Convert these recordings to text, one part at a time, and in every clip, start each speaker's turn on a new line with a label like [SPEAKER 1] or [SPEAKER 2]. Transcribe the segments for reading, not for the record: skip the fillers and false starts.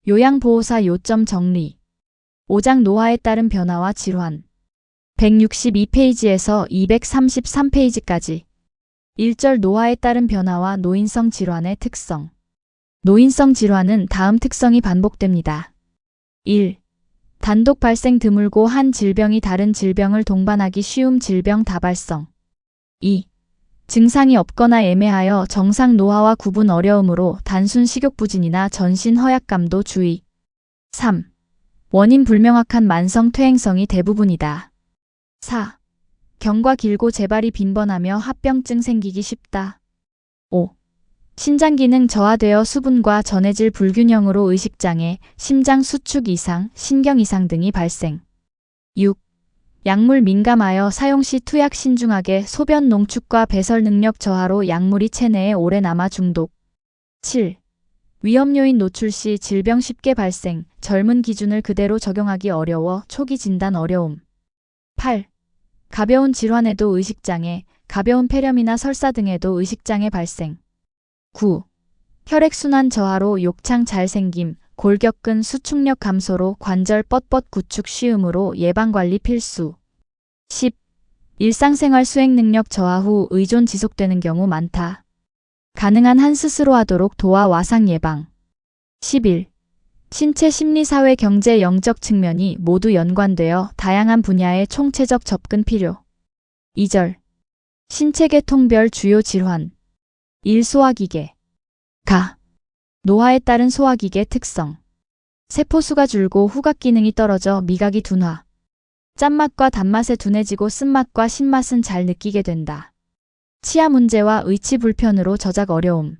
[SPEAKER 1] 요양보호사 요점 정리 5장 노화에 따른 변화와 질환 162페이지에서 233페이지까지 1절 노화에 따른 변화와 노인성 질환의 특성 노인성 질환은 다음 특성이 반복됩니다. 1. 단독 발생 드물고 한 질병이 다른 질병을 동반하기 쉬움 질병 다발성 2. 증상이 없거나 애매하여 정상 노화와 구분 어려움으로 단순 식욕부진이나 전신 허약감도 주의 3. 원인 불명확한 만성 퇴행성이 대부분이다. 4. 경과 길고 재발이 빈번하며 합병증 생기기 쉽다. 5. 신장 기능 저하되어 수분과 전해질 불균형으로 의식장애, 심장 수축 이상, 신경 이상 등이 발생. 6. 약물 민감하여 사용 시 투약 신중하게 소변 농축과 배설 능력 저하로 약물이 체내에 오래 남아 중독. 7. 위험 요인 노출 시 질병 쉽게 발생, 젊은 기준을 그대로 적용하기 어려워 초기 진단 어려움. 8. 가벼운 질환에도 의식장애, 가벼운 폐렴이나 설사 등에도 의식장애 발생. 9. 혈액순환 저하로 욕창 잘 생김, 골격근 수축력 감소로 관절 뻣뻣 구축 쉬움으로 예방관리 필수. 10. 일상생활 수행 능력 저하 후 의존 지속되는 경우 많다. 가능한 한 스스로 하도록 도와 와상 예방. 11. 신체 심리 사회 경제 영적 측면이 모두 연관되어 다양한 분야의 총체적 접근 필요. 2절. 신체계통별 주요 질환 1. 소화기계 노화에 따른 소화기계 특성 세포수가 줄고 후각 기능이 떨어져 미각이 둔화 짠맛과 단맛에 둔해지고 쓴맛과 신맛은 잘 느끼게 된다. 치아 문제와 의치 불편으로 저작 어려움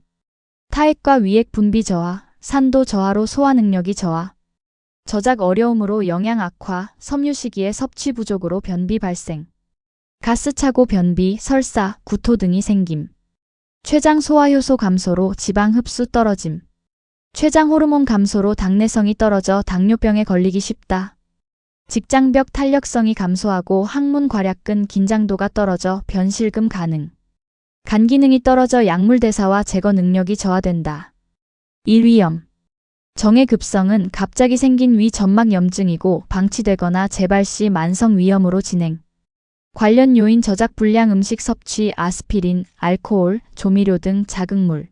[SPEAKER 1] 타액과 위액 분비 저하, 산도 저하로 소화 능력이 저하 저작 어려움으로 영양 악화, 섬유식이의 섭취 부족으로 변비 발생 가스 차고 변비, 설사, 구토 등이 생김 췌장 소화 효소 감소로 지방 흡수 떨어짐. 췌장 호르몬 감소로 당내성이 떨어져 당뇨병에 걸리기 쉽다. 직장벽 탄력성이 감소하고 항문 괄약근 긴장도가 떨어져 변실금 가능. 간 기능이 떨어져 약물 대사와 제거 능력이 저하된다. 1. 위염. 정의 급성은 갑자기 생긴 위 점막 염증이고 방치되거나 재발 시 만성 위염으로 진행. 관련 요인 저작 불량 음식 섭취 아스피린, 알코올, 조미료 등 자극물,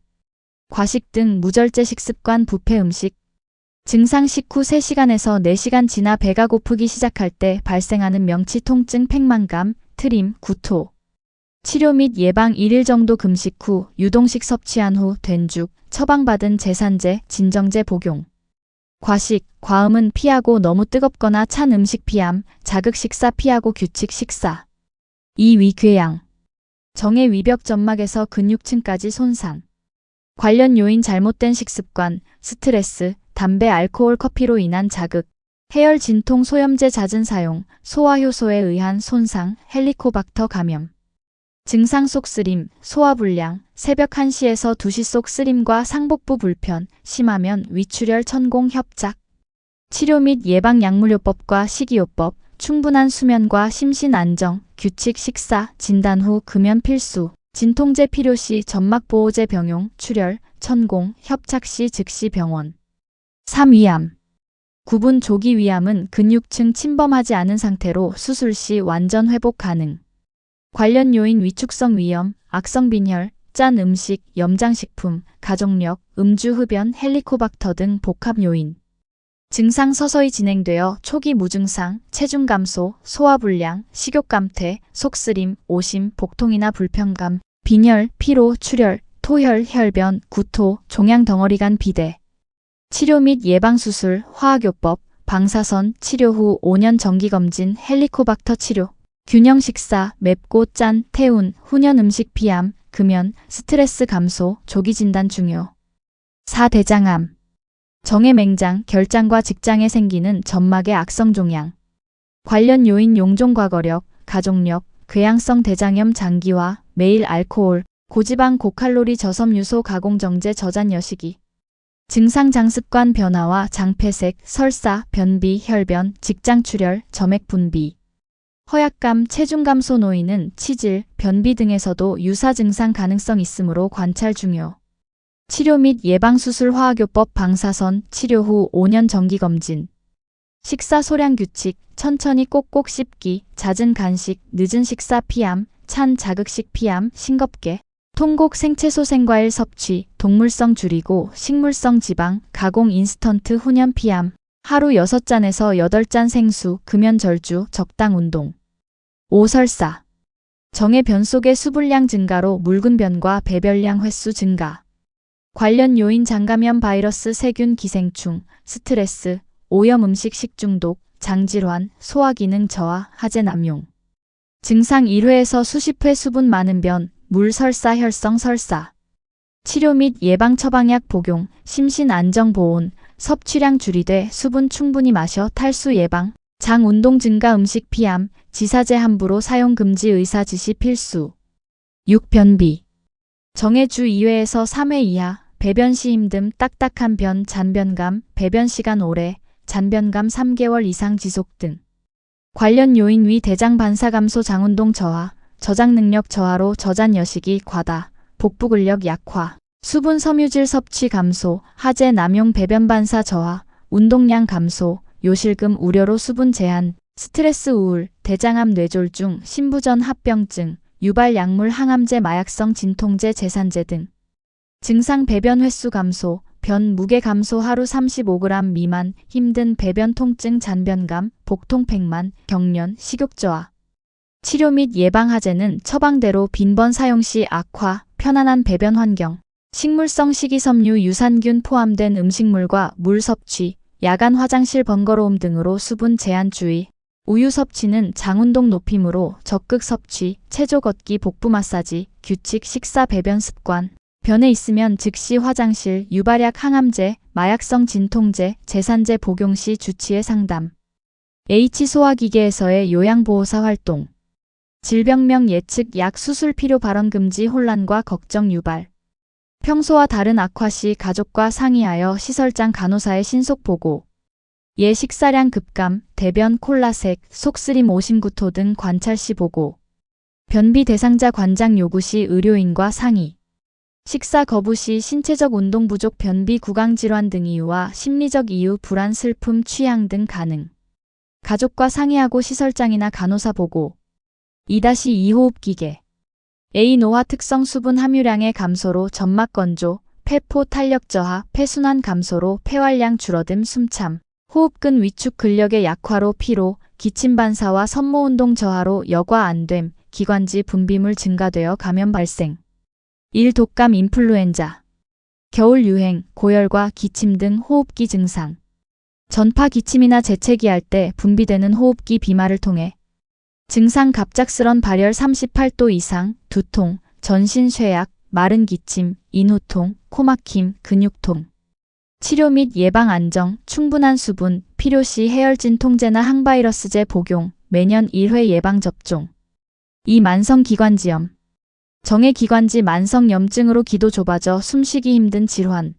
[SPEAKER 1] 과식 등 무절제 식습관 부패 음식, 증상 식후 3시간에서 4시간 지나 배가 고프기 시작할 때 발생하는 명치 통증 팽만감, 트림, 구토, 치료 및 예방 1일 정도 금식 후 유동식 섭취한 후 된죽, 처방받은 제산제, 진정제 복용. 과식, 과음은 피하고 너무 뜨겁거나 찬 음식 피함, 자극 식사 피하고 규칙 식사. 2. 위궤양. 정의 위벽 점막에서 근육층까지 손상. 관련 요인 잘못된 식습관, 스트레스, 담배, 알코올, 커피로 인한 자극, 해열 진통 소염제 잦은 사용, 소화효소에 의한 손상, 헬리코박터 감염. 증상 속 쓰림, 소화불량, 새벽 1시에서 2시 속 쓰림과 상복부 불편, 심하면 위출혈 천공 협작. 치료 및 예방 약물요법과 식이요법, 충분한 수면과 심신 안정, 규칙 식사, 진단 후 금연 필수, 진통제 필요시 점막보호제 병용, 출혈, 천공, 협착 시 즉시 병원. 3. 위암. 구분 조기 위암은 근육층 침범하지 않은 상태로 수술 시 완전 회복 가능. 관련 요인 위축성 위염, 악성 빈혈, 짠 음식, 염장식품, 가족력, 음주 흡연, 헬리코박터 등 복합 요인. 증상 서서히 진행되어 초기 무증상, 체중 감소, 소화불량, 식욕감퇴, 속쓰림, 오심, 복통이나 불편감, 빈혈, 피로, 출혈, 토혈, 혈변, 구토, 종양덩어리간 비대. 치료 및 예방수술, 화학요법, 방사선, 치료 후 5년 정기검진, 헬리코박터 치료. 균형 식사, 맵고 짠, 태운, 훈연 음식 피함, 금연, 스트레스 감소, 조기 진단 중요. 4. 대장암. 정의 맹장, 결장과 직장에 생기는 점막의 악성 종양. 관련 요인 용종과거력, 가족력, 궤양성 대장염 장기화, 매일 알코올, 고지방 고칼로리 저섬유소 가공정제 저잔 여식이. 증상 장습관 변화와 장폐색, 설사, 변비, 혈변, 직장출혈, 점액분비. 허약감, 체중 감소 노인은 치질, 변비 등에서도 유사 증상 가능성 있으므로 관찰 중요. 치료 및 예방수술 화학요법 방사선 치료 후 5년 정기검진. 식사 소량 규칙, 천천히 꼭꼭 씹기, 잦은 간식, 늦은 식사 피함, 찬 자극식 피함, 싱겁게. 통곡 생채소 생과일 섭취, 동물성 줄이고 식물성 지방, 가공 인스턴트 훈연 피함. 하루 6잔에서 8잔 생수, 금연 절주, 적당 운동. 5. 설사. 정의 변 속의 수분량 증가로 묽은 변과 배변량 횟수 증가. 관련 요인 장감염 바이러스 세균 기생충, 스트레스, 오염 음식 식중독, 장질환, 소화기능 저하, 하재 남용. 증상 1회에서 수십 회 수분 많은 변, 물 설사 혈성 설사. 치료 및 예방 처방약 복용, 심신 안정 보온, 섭취량 줄이되 수분 충분히 마셔 탈수 예방. 장 운동 증가 음식 피함, 지사제 함부로 사용 금지 의사 지시 필수. 6. 변비. 정해 주 2회에서 3회 이하, 배변 시 힘듦, 딱딱한 변, 잔변감, 배변 시간 오래, 잔변감 3개월 이상 지속 등. 관련 요인 위 대장 반사 감소 장운동 저하, 저장 능력 저하로 저잔 여식이 과다, 복부 근력 약화, 수분 섬유질 섭취 감소, 하재 남용 배변 반사 저하, 운동량 감소, 요실금 우려로 수분 제한, 스트레스 우울, 대장암 뇌졸중, 신부전 합병증, 유발 약물 항암제 마약성 진통제 제산제 등. 증상 배변 횟수 감소, 변 무게 감소 하루 35g 미만, 힘든 배변 통증 잔변감, 복통 팽만, 경련, 식욕 저하. 치료 및 예방 하재는 처방대로 빈번 사용 시 악화, 편안한 배변 환경, 식물성 식이섬유 유산균 포함된 음식물과 물 섭취, 야간 화장실 번거로움 등으로 수분 제한 주의. 우유 섭취는 장운동 높임으로 적극 섭취, 체조 걷기 복부 마사지, 규칙 식사 배변 습관. 변에 있으면 즉시 화장실, 유발약 항암제, 마약성 진통제, 제산제 복용 시 주치의 상담. H소화기계에서의 요양보호사 활동. 질병명 예측 약 수술 필요 발언 금지 혼란과 걱정 유발. 평소와 다른 악화 시 가족과 상의하여 시설장 간호사의 신속 보고. 예 식사량 급감, 대변 콜라색, 속쓰림 오심구토 등 관찰 시 보고. 변비 대상자 관장 요구 시 의료인과 상의. 식사 거부 시 신체적 운동 부족 변비 구강질환 등 이유와 심리적 이유 불안 슬픔 취향 등 가능. 가족과 상의하고 시설장이나 간호사 보고. 2-2 호흡기계. A 노화 특성 수분 함유량의 감소로 점막 건조, 폐포 탄력 저하, 폐순환 감소로 폐활량 줄어듦 숨참, 호흡근 위축 근력의 약화로 피로, 기침 반사와 선모 운동 저하로 여과 안됨, 기관지 분비물 증가되어 감염 발생. 1. 독감 인플루엔자. 겨울 유행, 고열과 기침 등 호흡기 증상. 전파 기침이나 재채기할 때 분비되는 호흡기 비말을 통해 증상 갑작스런 발열 38도 이상, 두통, 전신 쇠약, 마른 기침, 인후통, 코막힘, 근육통. 치료 및 예방 안정, 충분한 수분, 필요시 해열진 통제나 항바이러스제 복용, 매년 1회 예방접종. 2. 만성기관지염. 정해기관지 만성염증으로 기도 좁아져 숨쉬기 힘든 질환.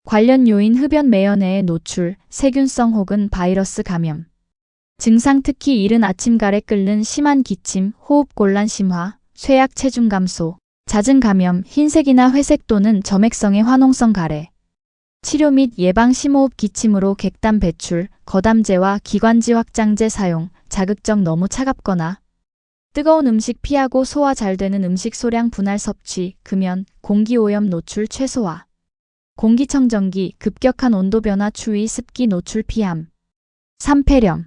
[SPEAKER 1] 관련 요인 흡연 매연에의 노출, 세균성 혹은 바이러스 감염. 증상 특히 이른 아침 가래 끓는 심한 기침, 호흡곤란 심화, 쇠약 체중 감소, 잦은 감염, 흰색이나 회색 또는 점액성의 화농성 가래. 치료 및 예방 심호흡 기침으로 객담 배출, 거담제와 기관지 확장제 사용, 자극적 너무 차갑거나 뜨거운 음식 피하고 소화 잘 되는 음식 소량 분할 섭취, 금연, 공기오염 노출 최소화. 공기청정기, 급격한 온도 변화 추위 습기 노출 피함. 3. 폐렴.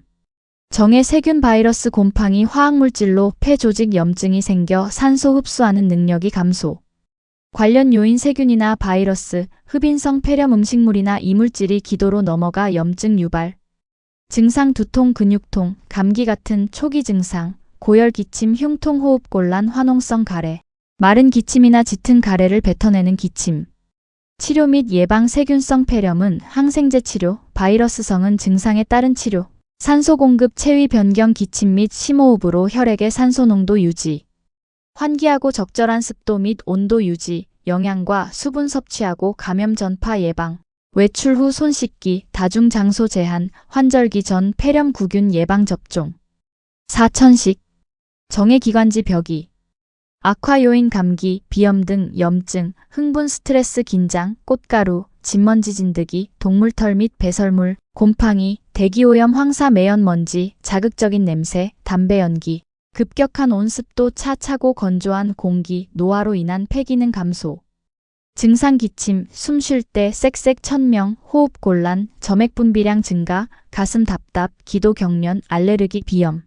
[SPEAKER 1] 정해 세균 바이러스 곰팡이 화학물질로 폐 조직 염증이 생겨 산소 흡수하는 능력이 감소. 관련 요인 세균이나 바이러스, 흡인성 폐렴 음식물이나 이물질이 기도로 넘어가 염증 유발. 증상 두통 근육통, 감기 같은 초기 증상, 고열 기침 흉통 호흡곤란 화농성 가래. 마른 기침이나 짙은 가래를 뱉어내는 기침. 치료 및 예방 세균성 폐렴은 항생제 치료, 바이러스성은 증상에 따른 치료. 산소 공급 체위 변경 기침 및 심호흡으로 혈액의 산소 농도 유지. 환기하고 적절한 습도 및 온도 유지, 영양과 수분 섭취하고 감염 전파 예방. 외출 후 손 씻기, 다중 장소 제한, 환절기 전 폐렴 구균 예방 접종. 4. 천식. 정해기관지 벽이. 악화 요인 감기, 비염 등 염증, 흥분, 스트레스, 긴장, 꽃가루, 진먼지 진드기, 동물털 및 배설물, 곰팡이, 대기오염, 황사, 매연, 먼지, 자극적인 냄새, 담배 연기, 급격한 온습도, 차고 건조한 공기, 노화로 인한 폐기능 감소. 증상 기침, 숨 쉴 때 쌕쌕 천명, 호흡 곤란, 점액 분비량 증가, 가슴 답답, 기도 경련, 알레르기, 비염.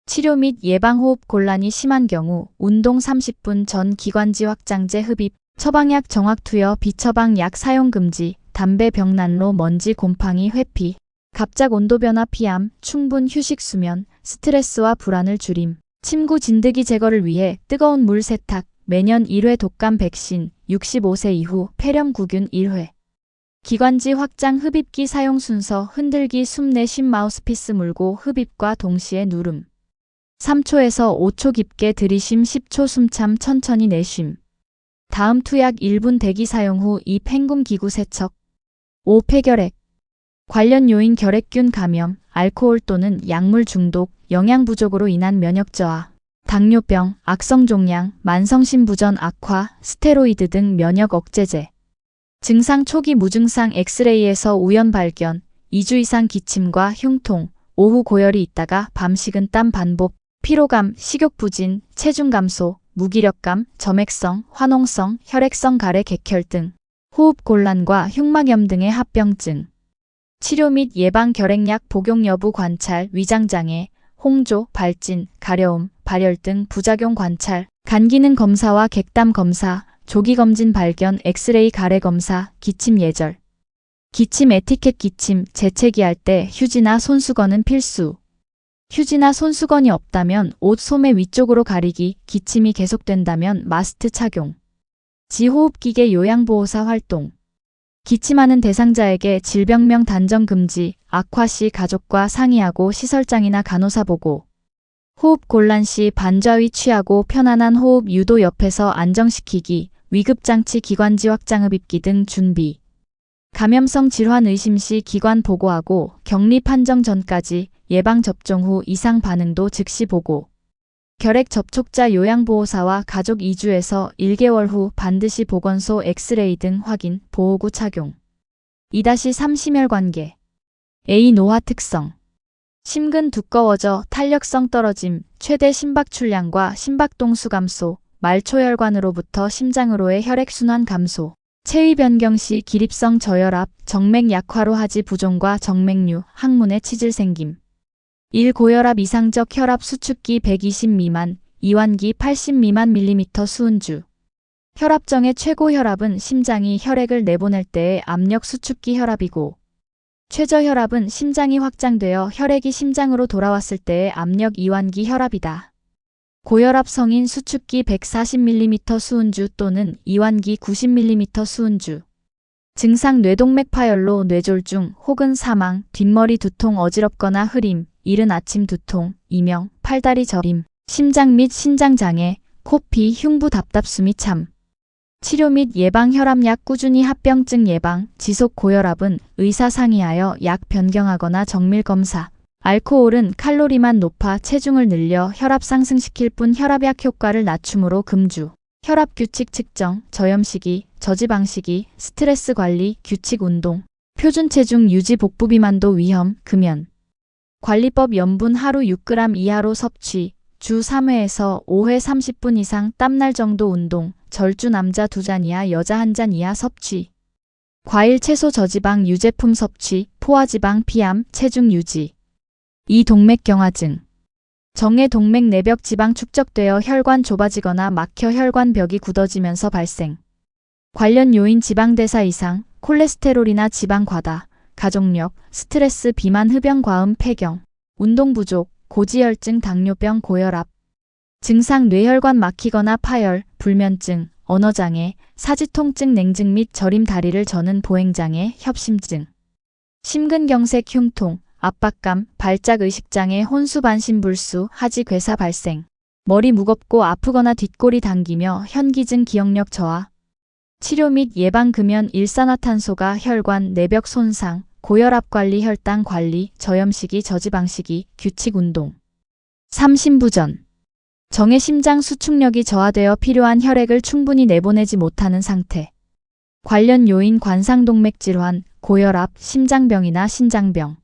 [SPEAKER 1] 치료 및 예방 호흡 곤란이 심한 경우 운동 30분 전 기관지 확장제 흡입, 처방약 정확 투여, 비처방 약 사용 금지, 담배 병난로, 먼지, 곰팡이, 회피, 갑작 온도 변화 피함, 충분 휴식 수면, 스트레스와 불안을 줄임. 침구 진드기 제거를 위해 뜨거운 물 세탁, 매년 1회 독감 백신, 65세 이후 폐렴구균 1회. 기관지 확장 흡입기 사용 순서 흔들기 숨 내쉼 마우스피스 물고 흡입과 동시에 누름. 3초에서 5초 깊게 들이쉼 10초 숨참 천천히 내쉼. 다음 투약 1분 대기 사용 후 2 팽굼 기구 세척. 5 폐결핵. 관련 요인 결핵균 감염, 알코올 또는 약물 중독, 영양 부족으로 인한 면역 저하. 당뇨병, 악성종양, 만성심부전 악화, 스테로이드 등 면역 억제제. 증상 초기 무증상 엑스레이에서 우연 발견, 2주 이상 기침과 흉통, 오후 고열이 있다가 밤 식은땀 반복, 피로감, 식욕 부진, 체중 감소, 무기력감, 점액성, 화농성, 혈액성 가래 객혈 등, 호흡 곤란과 흉막염 등의 합병증. 치료 및 예방 결핵약 복용 여부 관찰, 위장장애, 홍조, 발진, 가려움, 발열 등 부작용 관찰, 간 기능 검사와 객담 검사, 조기 검진 발견, 엑스레이 가래 검사, 기침 예절. 기침 에티켓 기침, 재채기할 때 휴지나 손수건은 필수. 휴지나 손수건이 없다면 옷 소매 위쪽으로 가리기, 기침이 계속된다면 마스크 착용. 지호흡기계 요양보호사 활동. 기침하는 대상자에게 질병명 단정 금지, 악화 시 가족과 상의하고 시설장이나 간호사 보고. 호흡 곤란 시 반좌위 취하고 편안한 호흡 유도 옆에서 안정시키기, 위급장치 기관지 확장 흡입기 등 준비. 감염성 질환 의심 시 기관 보고하고 격리 판정 전까지 예방접종 후 이상 반응도 즉시 보고. 결핵 접촉자 요양보호사와 가족 2주에서 1개월 후 반드시 보건소 엑스레이 등 확인, 보호구 착용. 2-3 심혈관계. A. 노화 특성. 심근 두꺼워져 탄력성 떨어짐, 최대 심박 출량과 심박동수 감소, 말초혈관으로부터 심장으로의 혈액순환 감소, 체위 변경 시 기립성 저혈압, 정맥 약화로 하지 부종과 정맥류, 항문에 치질 생김. 1. 고혈압 이상적 혈압 수축기 120 미만, 이완기 80 미만 밀리미터 수은주. 혈압정의 최고 혈압은 심장이 혈액을 내보낼 때의 압력 수축기 혈압이고, 최저 혈압은 심장이 확장되어 혈액이 심장으로 돌아왔을 때의 압력 이완기 혈압이다. 고혈압 성인 수축기 140ml 수은주 또는 이완기 90ml 수은주. 증상 뇌동맥 파열로 뇌졸중 혹은 사망, 뒷머리 두통 어지럽거나 흐림, 이른 아침 두통, 이명, 팔다리 저림, 심장 및 신장장애, 코피, 흉부 답답숨이 참. 치료 및 예방 혈압약 꾸준히 합병증 예방, 지속 고혈압은 의사 상의하여 약 변경하거나 정밀 검사. 알코올은 칼로리만 높아 체중을 늘려 혈압 상승시킬 뿐 혈압약 효과를 낮춤으로 금주. 혈압 규칙 측정, 저염식이, 저지방식이, 스트레스 관리, 규칙 운동, 표준 체중 유지 복부 비만도 위험, 금연. 관리법 염분 하루 6g 이하로 섭취, 주 3회에서 5회 30분 이상 땀날 정도 운동, 절주 남자 2잔 이하 여자 1잔 이하 섭취. 과일 채소 저지방 유제품 섭취, 포화지방 피함, 체중 유지. 2. 동맥경화증. 정의 동맥 내벽 지방 축적되어 혈관 좁아지거나 막혀 혈관벽이 굳어지면서 발생. 관련 요인 지방대사 이상, 콜레스테롤이나 지방 과다, 가족력, 스트레스 비만 흡연 과음 폐경, 운동 부족, 고지혈증 당뇨병 고혈압. 증상 뇌혈관 막히거나 파열, 불면증, 언어장애, 사지통증 냉증 및 저림 다리를 저는 보행장애, 협심증. 심근경색 흉통, 압박감, 발작 의식장애 혼수반신불수, 하지 괴사 발생. 머리 무겁고 아프거나 뒷골이 당기며 현기증 기억력 저하. 치료 및 예방 금연 일산화탄소가 혈관 내벽 손상, 고혈압 관리 혈당 관리, 저염식이 저지방식이, 규칙 운동. 3. 심부전. 정의 심장 수축력이 저하되어 필요한 혈액을 충분히 내보내지 못하는 상태. 관련 요인 관상동맥 질환, 고혈압, 심장병이나 신장병.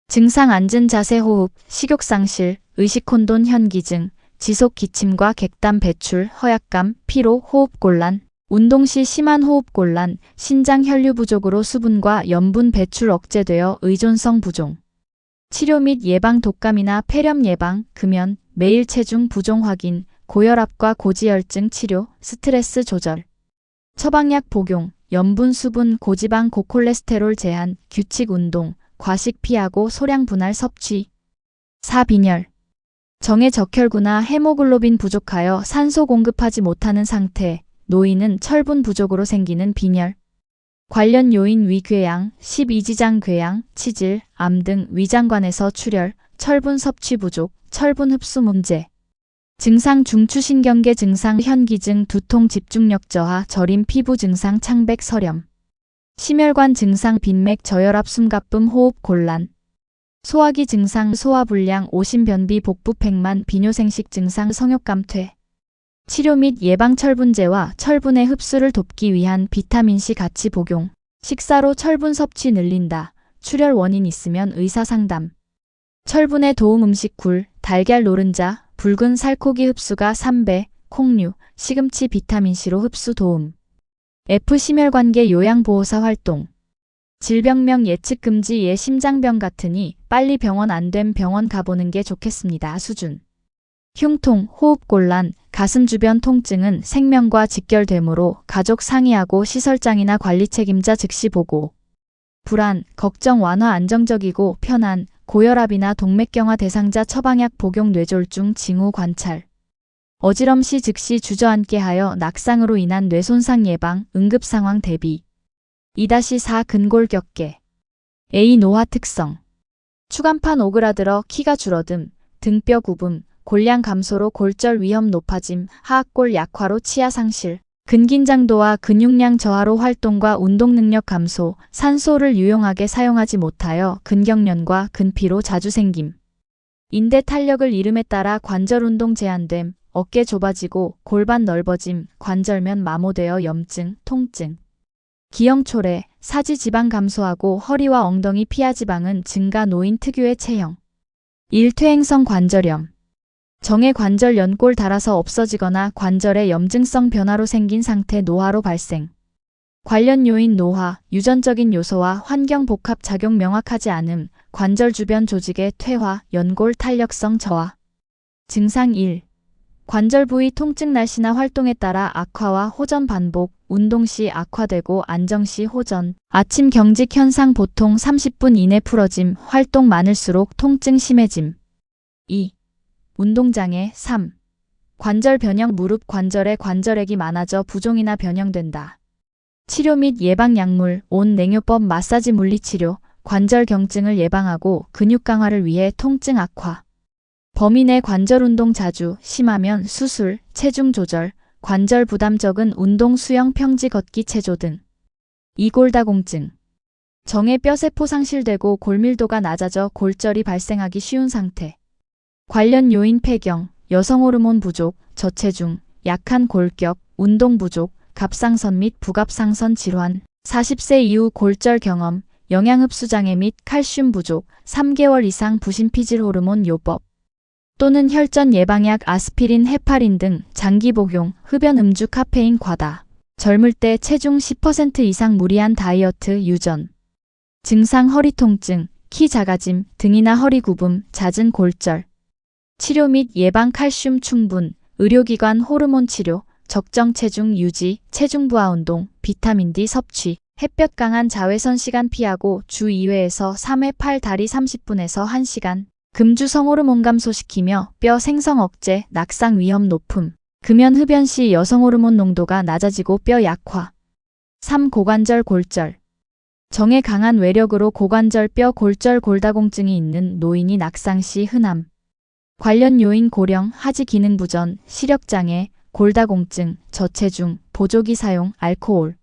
[SPEAKER 1] 증상 앉은 자세 호흡, 식욕상실, 의식혼돈 현기증, 지속 기침과 객담 배출, 허약감, 피로, 호흡곤란, 운동 시 심한 호흡곤란, 신장 혈류 부족으로 수분과 염분 배출 억제되어 의존성 부종. 치료 및 예방 독감이나 폐렴 예방, 금연, 매일 체중 부종 확인, 고혈압과 고지혈증 치료, 스트레스 조절. 처방약 복용, 염분 수분 고지방 고콜레스테롤 제한, 규칙 운동, 과식 피하고 소량 분할 섭취. 4. 빈혈. 정의 적혈구나 헤모글로빈 부족하여 산소 공급하지 못하는 상태, 노인은 철분 부족으로 생기는 빈혈. 관련 요인 위궤양, 12지장 궤양, 치질, 암 등 위장관에서 출혈, 철분 섭취 부족, 철분 흡수 문제. 증상 중추신경계 증상 현기증, 두통, 집중력 저하, 저림, 피부 증상 창백, 설염. 심혈관 증상 빈맥, 저혈압, 숨가쁨, 호흡 곤란. 소화기 증상 소화불량, 오심변비, 복부팽만, 비뇨생식 증상 성욕감퇴. 치료 및 예방 철분제와 철분의 흡수를 돕기 위한 비타민C 같이 복용. 식사로 철분 섭취 늘린다. 출혈 원인 있으면 의사 상담. 철분에 도움 음식 굴, 달걀 노른자, 붉은 살코기 흡수가 3배, 콩류, 시금치 비타민C로 흡수 도움. F. 심혈관계 요양보호사 활동. 질병명 예측 금지 예 심장병 같으니 빨리 병원 안 됨 병원 가보는 게 좋겠습니다. 수준. 흉통, 호흡곤란, 가슴 주변 통증은 생명과 직결되므로 가족 상의하고 시설장이나 관리 책임자 즉시 보고. 불안, 걱정 완화 안정적이고 편안, 고혈압이나 동맥경화 대상자 처방약 복용 뇌졸중 징후 관찰. 어지럼시 즉시 주저앉게 하여 낙상으로 인한 뇌손상 예방, 응급상황 대비. 2-4 근골격계. A. 노화 특성. 추간판 오그라들어 키가 줄어듦, 등뼈 굽음, 골량 감소로 골절 위험 높아짐, 하악골 약화로 치아 상실, 근긴장도와 근육량 저하로 활동과 운동 능력 감소, 산소를 유용하게 사용하지 못하여 근경련과 근피로 자주 생김. 인대 탄력을 잃음에 따라 관절 운동 제한됨, 어깨 좁아지고 골반 넓어짐, 관절면 마모되어 염증, 통증. 기형초래, 사지 지방 감소하고 허리와 엉덩이 피하 지방은 증가 노인 특유의 체형. 1. 퇴행성 관절염. 정의 관절 연골 닳아서 없어지거나 관절의 염증성 변화로 생긴 상태 노화로 발생. 관련 요인 노화, 유전적인 요소와 환경 복합 작용 명확하지 않음, 관절 주변 조직의 퇴화, 연골 탄력성 저하. 증상 1. 관절 부위 통증 날씨나 활동에 따라 악화와 호전 반복, 운동 시 악화되고 안정 시 호전, 아침 경직 현상 보통 30분 이내 풀어짐, 활동 많을수록 통증 심해짐. 2. 운동장애. 3. 관절 변형 무릎 관절에 관절액이 많아져 부종이나 변형된다. 치료 및 예방 약물, 온냉요법 마사지 물리치료, 관절 경증을 예방하고 근육 강화를 위해 통증 악화. 범위 내 관절 운동 자주, 심하면 수술, 체중 조절, 관절 부담 적은 운동 수영 평지 걷기 체조 등. 2. 골다공증. 정의 뼈세포 상실되고 골밀도가 낮아져 골절이 발생하기 쉬운 상태. 관련 요인 폐경, 여성 호르몬 부족, 저체중, 약한 골격, 운동 부족, 갑상선 및 부갑상선 질환, 40세 이후 골절 경험, 영양흡수 장애 및 칼슘 부족, 3개월 이상 부신피질 호르몬 요법 또는 혈전 예방약 아스피린, 헤파린 등 장기 복용, 흡연 음주 카페인 과다, 젊을 때 체중 10% 이상 무리한 다이어트 유전. 증상 허리 통증, 키 작아짐, 등이나 허리 굽음, 잦은 골절. 치료 및 예방 칼슘 충분, 의료기관 호르몬 치료, 적정 체중 유지, 체중 부하 운동, 비타민 D 섭취, 햇볕 강한 자외선 시간 피하고 주 2회에서 3회 팔 다리 30분에서 1시간, 금주성 호르몬 감소시키며 뼈 생성 억제, 낙상 위험 높음, 금연 흡연 시 여성 호르몬 농도가 낮아지고 뼈 약화. 3. 고관절 골절. 정의 강한 외력으로 고관절 뼈 골절 골다공증이 있는 노인이 낙상 시 흔함. 관련 요인 고령, 하지 기능 부전, 시력장애, 골다공증, 저체중, 보조기 사용, 알코올.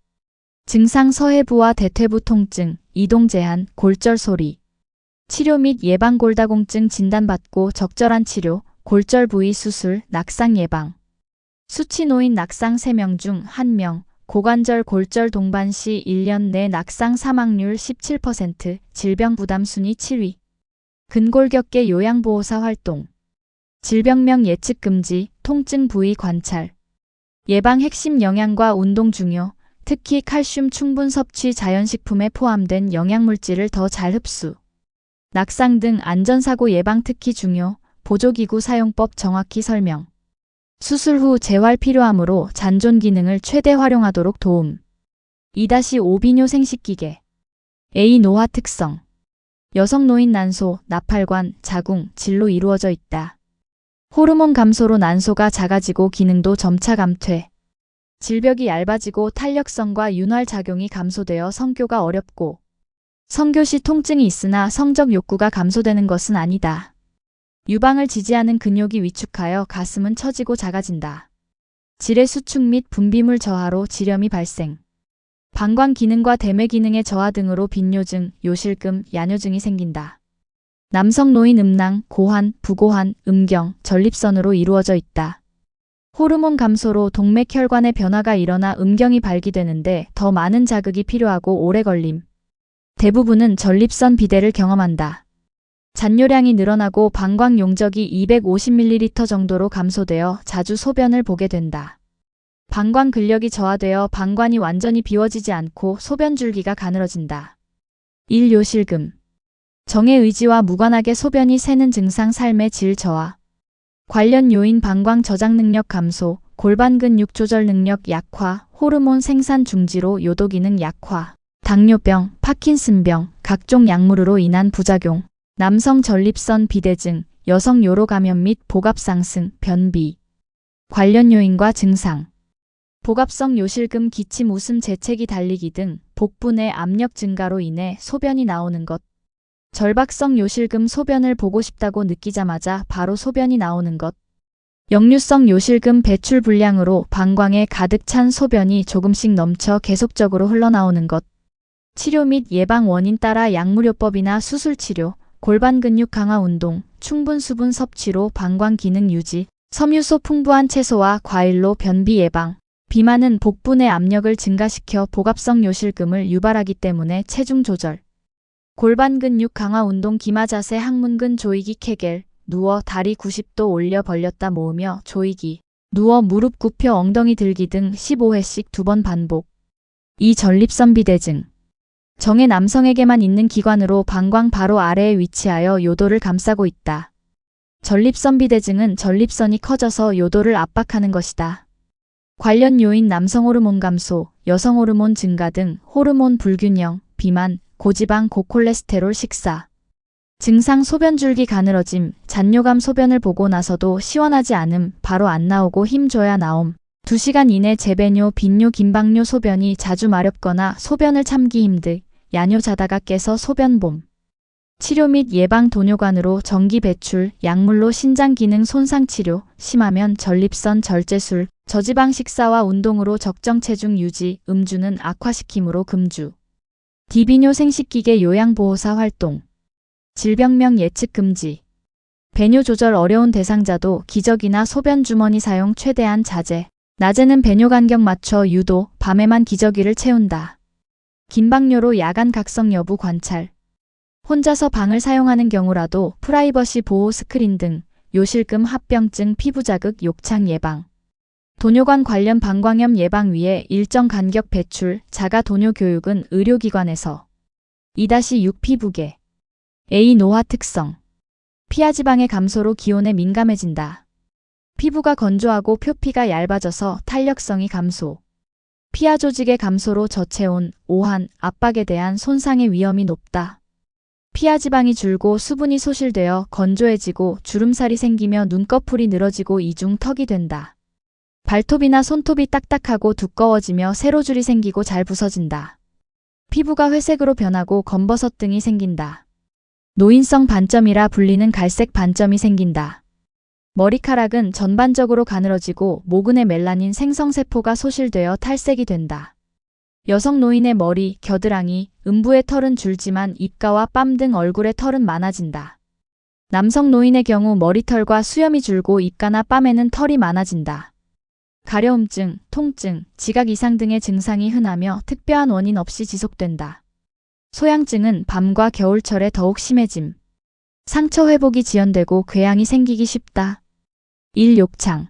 [SPEAKER 1] 증상 서해부와 대퇴부 통증, 이동 제한, 골절 소리. 치료 및 예방 골다공증 진단받고 적절한 치료, 골절 부위 수술, 낙상 예방. 수치 노인 낙상 3명 중 1명, 고관절 골절 동반 시 1년 내 낙상 사망률 17%, 질병 부담 순위 7위. 근골격계 요양보호사 활동. 질병명 예측 금지, 통증 부위 관찰. 예방 핵심 영양과 운동 중요. 특히 칼슘 충분 섭취 자연식품에 포함된 영양물질을 더 잘 흡수. 낙상 등 안전사고 예방 특히 중요. 보조기구 사용법 정확히 설명. 수술 후 재활 필요하므로 잔존 기능을 최대 활용하도록 도움. 2-5 비뇨 생식기계. A 노화 특성. 여성 노인 난소, 나팔관, 자궁, 질로 이루어져 있다. 호르몬 감소로 난소가 작아지고 기능도 점차 감퇴. 질벽이 얇아지고 탄력성과 윤활 작용이 감소되어 성교가 어렵고 성교 시 통증이 있으나 성적 욕구가 감소되는 것은 아니다. 유방을 지지하는 근육이 위축하여 가슴은 처지고 작아진다. 질의 수축 및 분비물 저하로 지렴이 발생. 방광 기능과 대뇌 기능의 저하 등으로 빈뇨증, 요실금, 야뇨증이 생긴다. 남성 노인 음낭, 고환, 부고환, 음경, 전립선으로 이루어져 있다. 호르몬 감소로 동맥혈관의 변화가 일어나 음경이 발기되는데 더 많은 자극이 필요하고 오래 걸림. 대부분은 전립선 비대를 경험한다. 잔뇨량이 늘어나고 방광 용적이 250ml 정도로 감소되어 자주 소변을 보게 된다. 방광 근력이 저하되어 방관이 완전히 비워지지 않고 소변 줄기가 가늘어진다. 1. 요실금. 정의 의지와 무관하게 소변이 새는 증상 삶의 질 저하. 관련 요인 방광 저장 능력 감소, 골반 근육 조절 능력 약화, 호르몬 생산 중지로 요도 기능 약화, 당뇨병, 파킨슨병, 각종 약물로 인한 부작용, 남성 전립선 비대증, 여성 요로 감염 및 복압 상승, 변비. 관련 요인과 증상. 복압성 요실금 기침 웃음 재채기 달리기 등 복부 내 압력 증가로 인해 소변이 나오는 것. 절박성 요실금 소변을 보고 싶다고 느끼자마자 바로 소변이 나오는 것. 역류성 요실금 배출 불량으로 방광에 가득 찬 소변이 조금씩 넘쳐 계속적으로 흘러나오는 것. 치료 및 예방 원인 따라 약물요법이나 수술치료, 골반 근육 강화 운동, 충분 수분 섭취로 방광 기능 유지, 섬유소 풍부한 채소와 과일로 변비 예방. 비만은 복부 내 압력을 증가시켜 복압성 요실금을 유발하기 때문에 체중 조절. 골반 근육 강화 운동 기마 자세 항문근 조이기 케겔, 누워 다리 90도 올려 벌렸다 모으며 조이기, 누워 무릎 굽혀 엉덩이 들기 등 15회씩 2번 반복. 2. 전립선 비대증. 정의 남성에게만 있는 기관으로 방광 바로 아래에 위치하여 요도를 감싸고 있다. 전립선 비대증은 전립선이 커져서 요도를 압박하는 것이다. 관련 요인 남성 호르몬 감소, 여성 호르몬 증가 등 호르몬 불균형, 비만, 고지방 고콜레스테롤 식사. 증상 소변줄기 가늘어짐, 잔뇨감 소변을 보고 나서도 시원하지 않음, 바로 안 나오고 힘줘야 나옴. 2시간 이내 재배뇨, 빈뇨, 긴박뇨 소변이 자주 마렵거나 소변을 참기 힘들, 야뇨 자다가 깨서 소변봄. 치료 및 예방 도뇨관으로 전기 배출, 약물로 신장 기능 손상 치료, 심하면 전립선 절제술, 저지방 식사와 운동으로 적정 체중 유지, 음주는 악화시킴으로 금주. 디비뇨 생식기계 요양보호사 활동. 질병명 예측 금지. 배뇨 조절 어려운 대상자도 기저귀나 소변 주머니 사용 최대한 자제. 낮에는 배뇨 간격 맞춰 유도, 밤에만 기저귀를 채운다. 긴박뇨로 야간 각성 여부 관찰. 혼자서 방을 사용하는 경우라도 프라이버시 보호 스크린 등 요실금 합병증 피부 자극 욕창 예방. 도뇨관 관련 방광염 예방 위해 일정 간격 배출, 자가 도뇨 교육은 의료기관에서. 2-6 피부계. A 노화 특성. 피하지방의 감소로 기온에 민감해진다. 피부가 건조하고 표피가 얇아져서 탄력성이 감소. 피하 조직의 감소로 저체온, 오한, 압박에 대한 손상의 위험이 높다. 피하 지방이 줄고 수분이 소실되어 건조해지고 주름살이 생기며 눈꺼풀이 늘어지고 이중 턱이 된다. 발톱이나 손톱이 딱딱하고 두꺼워지며 세로줄이 생기고 잘 부서진다. 피부가 회색으로 변하고 검버섯 등이 생긴다. 노인성 반점이라 불리는 갈색 반점이 생긴다. 머리카락은 전반적으로 가늘어지고 모근의 멜라닌 생성세포가 소실되어 탈색이 된다. 여성 노인의 머리, 겨드랑이, 음부의 털은 줄지만 입가와 뺨 등 얼굴의 털은 많아진다. 남성 노인의 경우 머리털과 수염이 줄고 입가나 뺨에는 털이 많아진다. 가려움증, 통증, 지각 이상 등의 증상이 흔하며 특별한 원인 없이 지속된다. 소양증은 밤과 겨울철에 더욱 심해짐. 상처 회복이 지연되고 궤양이 생기기 쉽다. 1. 욕창.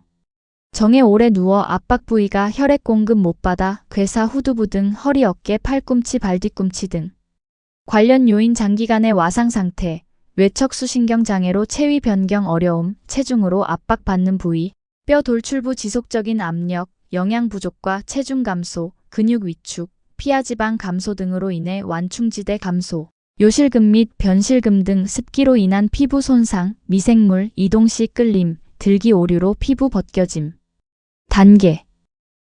[SPEAKER 1] 정에 오래 누워 압박 부위가 혈액 공급 못 받아 괴사, 후두부 등 허리, 어깨, 팔꿈치, 발뒤꿈치 등. 관련 요인 장기간의 와상 상태, 외척수 신경 장애로 체위 변경 어려움, 체중으로 압박받는 부위, 뼈 돌출부 지속적인 압력, 영양 부족과 체중 감소, 근육 위축, 피하지방 감소 등으로 인해 완충지대 감소, 요실금 및 변실금 등 습기로 인한 피부 손상, 미생물, 이동시 끌림, 들기 오류로 피부 벗겨짐. 단계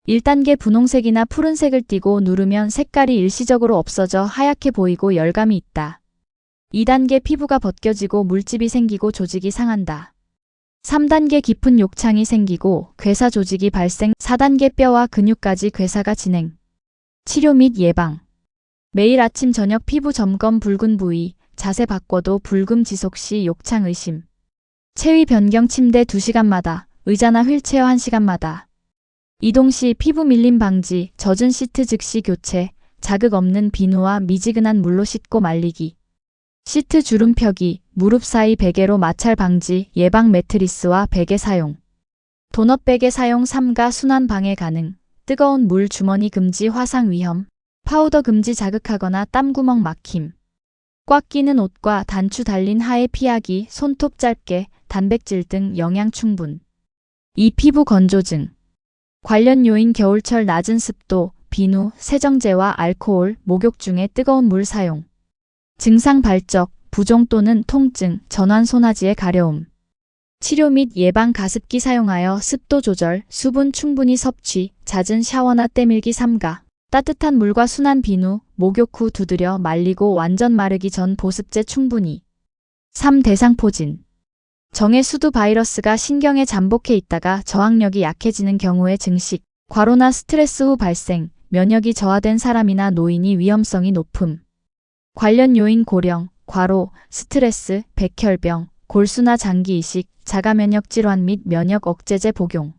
[SPEAKER 1] 1단계 분홍색이나 푸른색을 띠고 누르면 색깔이 일시적으로 없어져 하얗게 보이고 열감이 있다. 2단계 피부가 벗겨지고 물집이 생기고 조직이 상한다. 3단계 깊은 욕창이 생기고 괴사 조직이 발생. 4단계 뼈와 근육까지 괴사가 진행. 치료 및 예방. 매일 아침 저녁 피부 점검. 붉은 부위, 자세 바꿔도 불금 지속 시 욕창 의심. 체위 변경. 침대 2시간마다, 의자나 휠체어 1시간마다. 이동 시 피부 밀림 방지, 젖은 시트 즉시 교체, 자극 없는 비누와 미지근한 물로 씻고 말리기. 시트 주름 펴기, 무릎 사이 베개로 마찰 방지, 예방 매트리스와 베개 사용. 도넛 베개 사용. 삼가 순환 방해 가능. 뜨거운 물 주머니 금지. 화상 위험. 파우더 금지. 자극하거나 땀구멍 막힘. 꽉 끼는 옷과 단추 달린 하에 피하기. 손톱 짧게, 단백질 등 영양 충분. 2. 피부 건조증. 관련 요인 겨울철 낮은 습도, 비누, 세정제와 알코올, 목욕 중에 뜨거운 물 사용. 증상 발적, 부종 또는 통증, 전완 소나지의 가려움. 치료 및 예방. 가습기 사용하여 습도 조절, 수분 충분히 섭취, 잦은 샤워나 때밀기. 삼가. 따뜻한 물과 순한 비누, 목욕 후 두드려 말리고 완전 마르기 전 보습제 충분히. 3. 대상포진. 정의 수두 바이러스가 신경에 잠복해 있다가 저항력이 약해지는 경우의 증식, 과로나 스트레스 후 발생, 면역이 저하된 사람이나 노인이 위험성이 높음. 관련 요인 고령, 과로, 스트레스, 백혈병, 골수나 장기 이식, 자가면역 질환 및 면역 억제제 복용.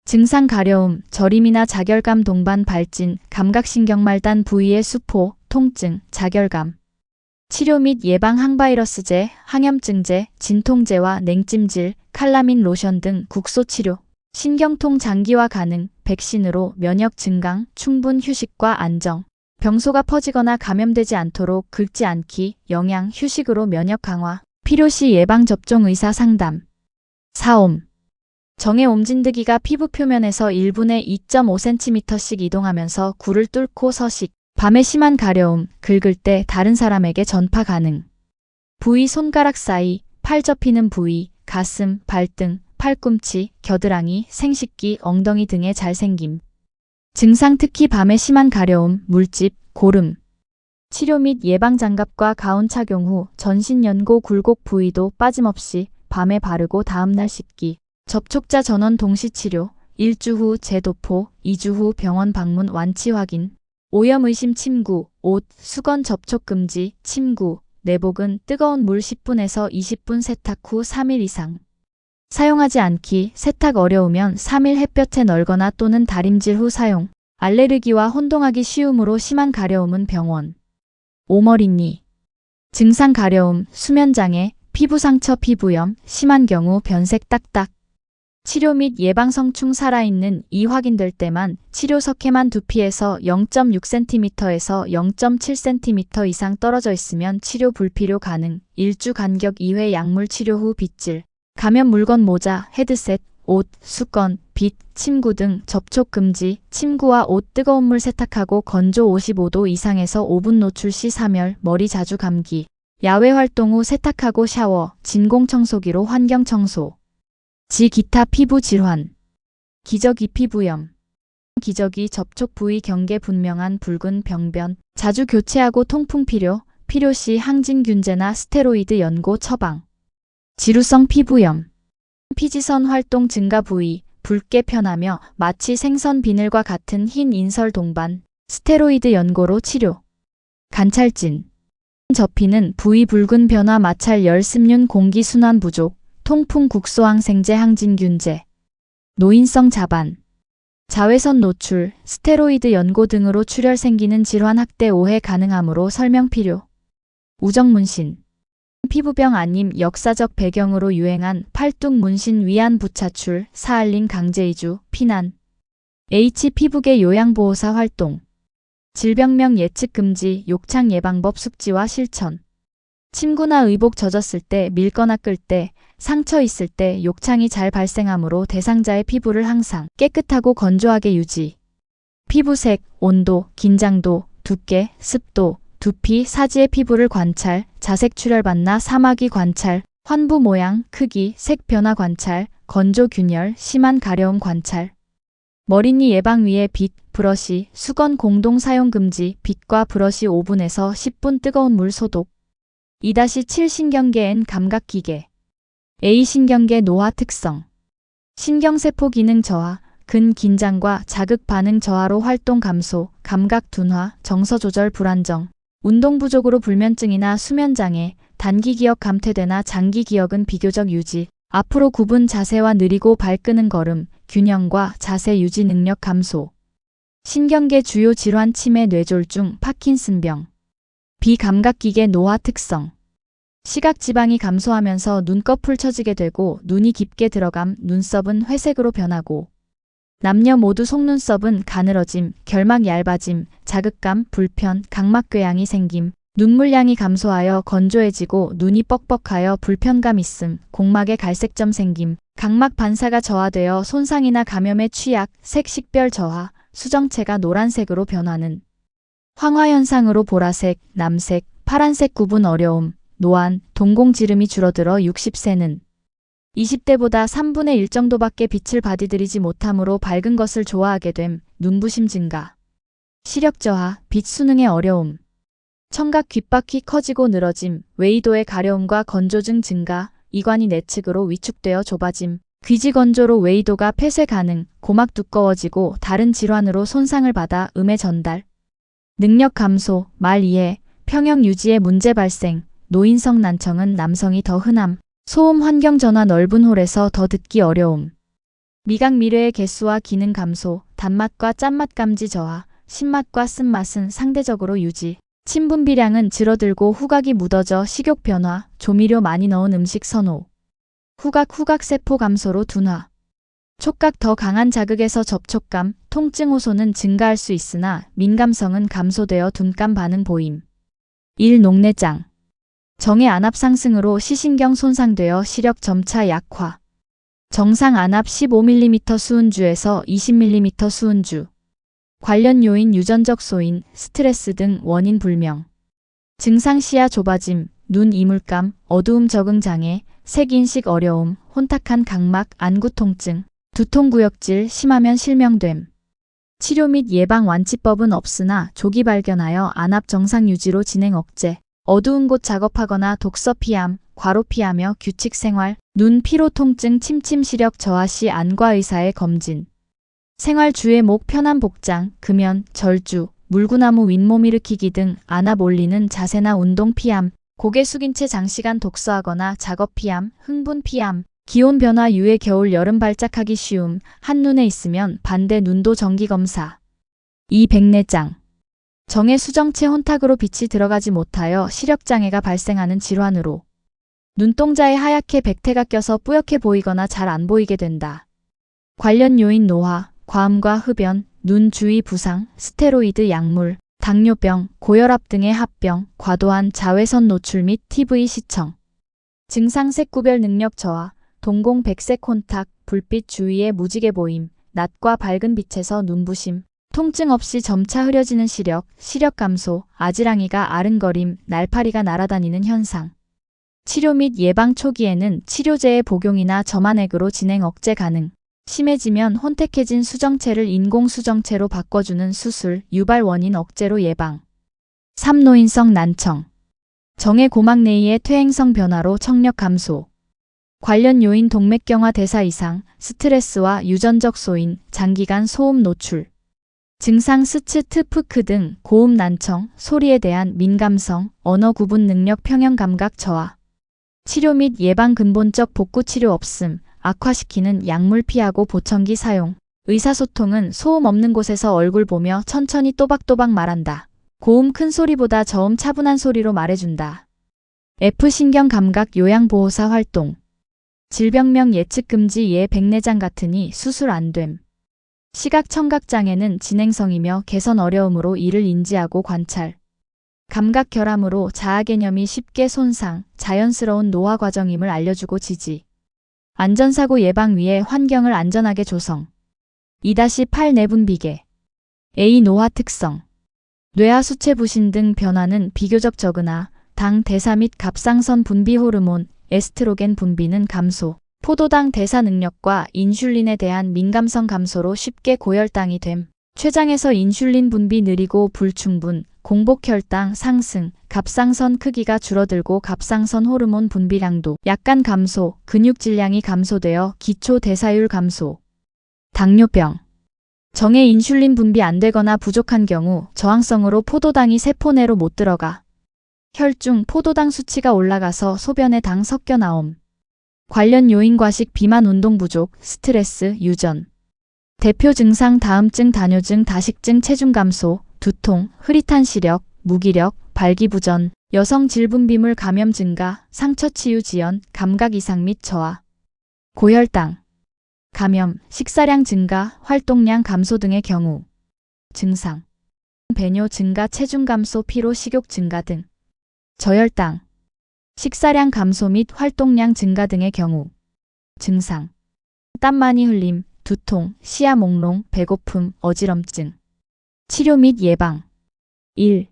[SPEAKER 1] 증상 가려움, 저림이나 자결감 동반 발진, 감각신경 말단 부위의 수포, 통증, 자결감. 치료 및 예방. 항바이러스제, 항염증제, 진통제와 냉찜질, 칼라민 로션 등 국소 치료. 신경통 장기화 가능, 백신으로 면역 증강, 충분 휴식과 안정. 병소가 퍼지거나 감염되지 않도록 긁지 않기, 영양, 휴식으로 면역 강화. 필요시 예방 접종. 의사 상담. 4옴. 정의 옴진드기가 피부 표면에서 1분에 2.5cm씩 이동하면서 굴을 뚫고 서식. 밤에 심한 가려움, 긁을 때 다른 사람에게 전파 가능. 부위. 손가락 사이, 팔 접히는 부위, 가슴, 발등, 팔꿈치, 겨드랑이, 생식기, 엉덩이 등의 잘생김. 증상. 특히 밤에 심한 가려움, 물집, 고름. 치료 및 예방. 장갑과 가운 착용 후 전신 연고 굴곡 부위도 빠짐없이 밤에 바르고 다음날 씻기. 접촉자 전원 동시 치료. 1주 후 재도포, 2주 후 병원 방문. 완치 확인. 오염 의심. 침구, 옷, 수건 접촉 금지. 침구, 내복은 뜨거운 물 10분에서 20분 세탁 후 3일 이상. 사용하지 않기. 세탁 어려우면 3일 햇볕에 널거나 또는 다림질 후 사용. 알레르기와 혼동하기 쉬움으로 심한 가려움은 병원. 오머리니. 증상 가려움, 수면장애, 피부상처, 피부염, 심한 경우 변색, 딱딱. 치료 및 예방. 성충 살아있는 이 확인될 때만 치료. 석회만 두피에서 0.6cm에서 0.7cm 이상 떨어져 있으면 치료 불필요 가능. 1주 간격 2회 약물 치료 후 빗질. 감염 물건. 모자, 헤드셋, 옷, 수건, 빗, 침구 등 접촉 금지. 침구와 옷 뜨거운 물 세탁하고 건조 55도 이상에서 5분 노출 시 사멸. 머리 자주 감기. 야외 활동 후 세탁하고 샤워, 진공 청소기로 환경 청소. 기타 피부 질환. 기저귀 피부염. 기저귀 접촉 부위 경계 분명한 붉은 병변. 자주 교체하고 통풍 필요. 필요시 항진균제나 스테로이드 연고 처방. 지루성 피부염. 피지선 활동 증가. 부위 붉게 편하며 마치 생선 비늘과 같은 흰 인설 동반. 스테로이드 연고로 치료. 관찰진. 접히는 부위 붉은 변화 마찰 열습륜 공기순환 부족, 통풍 국소항생제 항진균제, 노인성 자반, 자외선 노출, 스테로이드 연고 등으로 출혈 생기는 질환 학대 오해 가능하므로 설명 필요. 우정문신. 피부병 아님 역사적 배경으로 유행한 팔뚝문신 위안 부차출, 사할린 강제이주, 피난. H. 피부계 요양보호사 활동. 질병명 예측 금지, 욕창 예방법 숙지와 실천. 침구나 의복 젖었을 때, 밀거나 끌 때, 상처 있을 때 욕창이 잘 발생하므로 대상자의 피부를 항상 깨끗하고 건조하게 유지. 피부색, 온도, 긴장도, 두께, 습도, 두피, 사지의 피부를 관찰, 자색 출혈받나 사마귀 관찰, 환부 모양, 크기, 색 변화 관찰, 건조 균열, 심한 가려움 관찰. 머리니 예방 위에 빗, 브러쉬, 수건 공동 사용 금지, 빗과 브러쉬 5분에서 10분 뜨거운 물 소독. 2-7 신경계 N 감각기계. A. 신경계 노화 특성. 신경세포 기능 저하, 근긴장과 자극 반응 저하로 활동 감소, 감각 둔화, 정서 조절 불안정, 운동 부족으로 불면증이나 수면장애, 단기 기억 감퇴되나 장기 기억은 비교적 유지, 앞으로 굽은 자세와 느리고 발끄는 걸음, 균형과 자세 유지 능력 감소. 신경계 주요 질환 치매 뇌졸중, 파킨슨병. 비감각기계 노화 특성. 시각지방이 감소하면서 눈꺼풀 처지게 되고 눈이 깊게 들어감, 눈썹은 회색으로 변하고 남녀 모두 속눈썹은 가늘어짐, 결막 얇아짐, 자극감, 불편, 각막궤양이 생김, 눈물량이 감소하여 건조해지고 눈이 뻑뻑하여 불편감 있음, 공막에 갈색점 생김, 각막 반사가 저하되어 손상이나 감염에 취약, 색식별 저하, 수정체가 노란색으로 변하는 황화현상으로 보라색, 남색, 파란색 구분 어려움, 노안, 동공지름이 줄어들어 60세는 20대보다 3분의 1 정도밖에 빛을 받아들이지 못하므로 밝은 것을 좋아하게 됨, 눈부심 증가, 시력 저하, 빛 수능의 어려움, 청각 귓바퀴 커지고 늘어짐, 외이도의 가려움과 건조증 증가, 이관이 내측으로 위축되어 좁아짐, 귀지 건조로 외이도가 폐쇄 가능, 고막 두꺼워지고 다른 질환으로 손상을 받아 음의 전달, 능력 감소, 말 이해, 평형 유지에 문제 발생, 노인성 난청은 남성이 더 흔함, 소음 환경 전화 넓은 홀에서 더 듣기 어려움, 미각 미뢰의 개수와 기능 감소, 단맛과 짠맛 감지 저하, 신맛과 쓴맛은 상대적으로 유지, 침분비량은 줄어들고 후각이 묻어져 식욕 변화, 조미료 많이 넣은 음식 선호, 후각세포 감소로 둔화, 촉각 더 강한 자극에서 접촉감, 통증 호소는 증가할 수 있으나 민감성은 감소되어 둔감 반응 보임. 1. 녹내장. 정의 안압 상승으로 시신경 손상되어 시력 점차 약화. 정상 안압 15mm 수은주에서 20mm 수은주. 관련 요인 유전적 소인, 스트레스 등 원인 불명. 증상 시야 좁아짐, 눈 이물감, 어두움 적응 장애, 색인식 어려움, 혼탁한 각막, 안구 통증, 두통구역질, 심하면 실명됨. 치료 및 예방 완치법은 없으나 조기 발견하여 안압 정상 유지로 진행 억제. 어두운 곳 작업하거나 독서 피함, 과로 피하며 규칙 생활, 눈 피로 통증 침침 시력 저하 시 안과 의사의 검진. 생활 주의 목 편한 복장, 금연, 절주, 물구나무 윗몸 일으키기 등 안압 올리는 자세나 운동 피함, 고개 숙인 채 장시간 독서하거나 작업 피함, 흥분 피함, 기온 변화 유해 겨울 여름 발작하기 쉬움, 한눈에 있으면 반대 눈도 정기검사. 2. 백내장. 정의 수정체 혼탁으로 빛이 들어가지 못하여 시력장애가 발생하는 질환으로 눈동자에 하얗게 백태가 껴서 뿌옇게 보이거나 잘 안 보이게 된다. 관련 요인 노화, 과음과 흡연, 눈 주위 부상, 스테로이드 약물, 당뇨병, 고혈압 등의 합병, 과도한 자외선 노출 및 TV 시청. 증상 색 구별 능력 저하, 동공 백색 혼탁, 불빛 주위에 무지개 보임, 낮과 밝은 빛에서 눈부심, 통증 없이 점차 흐려지는 시력, 시력 감소, 아지랑이가 아른거림, 날파리가 날아다니는 현상. 치료 및 예방 초기에는 치료제의 복용이나 점안액으로 진행 억제 가능. 심해지면 혼탁해진 수정체를 인공 수정체로 바꿔주는 수술, 유발 원인 억제로 예방. 3. 노인성 난청. 정의 고막 내의 퇴행성 변화로 청력 감소. 관련 요인 동맥경화 대사 이상, 스트레스와 유전적 소인, 장기간 소음 노출. 증상 스츠 트프크 등 고음 난청, 소리에 대한 민감성, 언어 구분 능력 평형 감각 저하. 치료 및 예방 근본적 복구 치료 없음, 악화시키는 약물 피하고 보청기 사용. 의사소통은 소음 없는 곳에서 얼굴 보며 천천히 또박또박 말한다. 고음 큰 소리보다 저음 차분한 소리로 말해준다. F신경 감각 요양보호사 활동. 질병명 예측 금지 예 백내장 같으니 수술 안 됨. 시각 청각장애는 진행성이며 개선 어려움으로 이를 인지하고 관찰. 감각 결함으로 자아 개념이 쉽게 손상, 자연스러운 노화 과정임을 알려주고 지지. 안전사고 예방 위해 환경을 안전하게 조성. 2-8 내분비계. A 노화 특성. 뇌하 수체 부신 등 변화는 비교적 적으나 당 대사 및 갑상선 분비 호르몬, 에스트로겐 분비는 감소. 포도당 대사 능력과 인슐린에 대한 민감성 감소로 쉽게 고혈당이 됨. 췌장에서 인슐린 분비 느리고 불충분, 공복혈당 상승, 갑상선 크기가 줄어들고 갑상선 호르몬 분비량도 약간 감소, 근육 질량이 감소되어 기초 대사율 감소. 당뇨병. 정해 인슐린 분비 안 되거나 부족한 경우 저항성으로 포도당이 세포 내로 못 들어가. 혈중 포도당 수치가 올라가서 소변에 당 섞여 나옴. 관련 요인 과식 비만 운동 부족, 스트레스, 유전. 대표 증상 다음증 다뇨증 다식증 체중 감소, 두통, 흐릿한 시력, 무기력, 발기부전, 여성 질분비물 감염 증가, 상처 치유 지연, 감각 이상 및 저하. 고혈당. 감염, 식사량 증가, 활동량 감소 등의 경우. 증상. 배뇨 증가 체중 감소 피로 식욕 증가 등. 저혈당. 식사량 감소 및 활동량 증가 등의 경우. 증상. 땀 많이 흘림, 두통, 시야 몽롱, 배고픔, 어지럼증. 치료 및 예방. 1.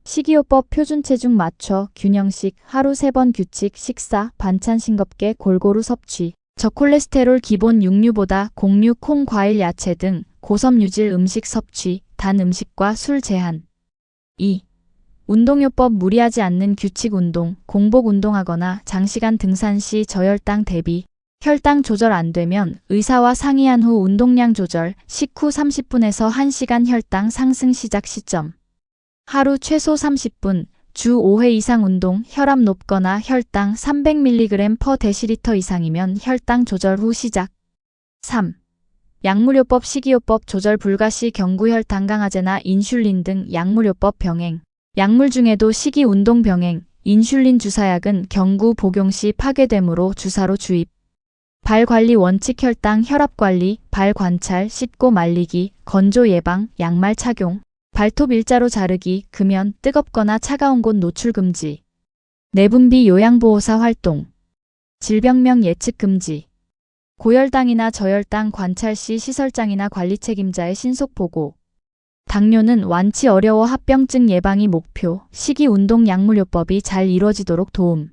[SPEAKER 1] 식이요법 표준 체중 맞춰 균형식 하루 3번 규칙 식사, 반찬 싱겁게 골고루 섭취. 저콜레스테롤 기본 육류보다 곡류, 콩, 과일, 야채 등 고섬유질 음식 섭취, 단 음식과 술 제한. 2. 운동요법 무리하지 않는 규칙 운동, 공복 운동하거나 장시간 등산 시 저혈당 대비. 혈당 조절 안 되면 의사와 상의한 후 운동량 조절, 식후 30분에서 1시간 혈당 상승 시작 시점. 하루 최소 30분, 주 5회 이상 운동, 혈압 높거나 혈당 300mg/dL 이상이면 혈당 조절 후 시작. 3. 약물요법 식이요법 조절 불가 시 경구혈당 강화제나 인슐린 등 약물요법 병행. 약물 중에도 식이 운동 병행, 인슐린 주사약은 경구 복용 시 파괴되므로 주사로 주입. 발 관리 원칙 혈당 혈압 관리, 발 관찰, 씻고 말리기, 건조 예방, 양말 착용. 발톱 일자로 자르기, 금연, 뜨겁거나 차가운 곳 노출 금지. 내분비 요양보호사 활동. 질병명 예측 금지. 고혈당이나 저혈당 관찰 시 시설장이나 관리 책임자의 신속 보고. 당뇨는 완치 어려워 합병증 예방이 목표, 식이 운동 약물요법이 잘 이루어지도록 도움.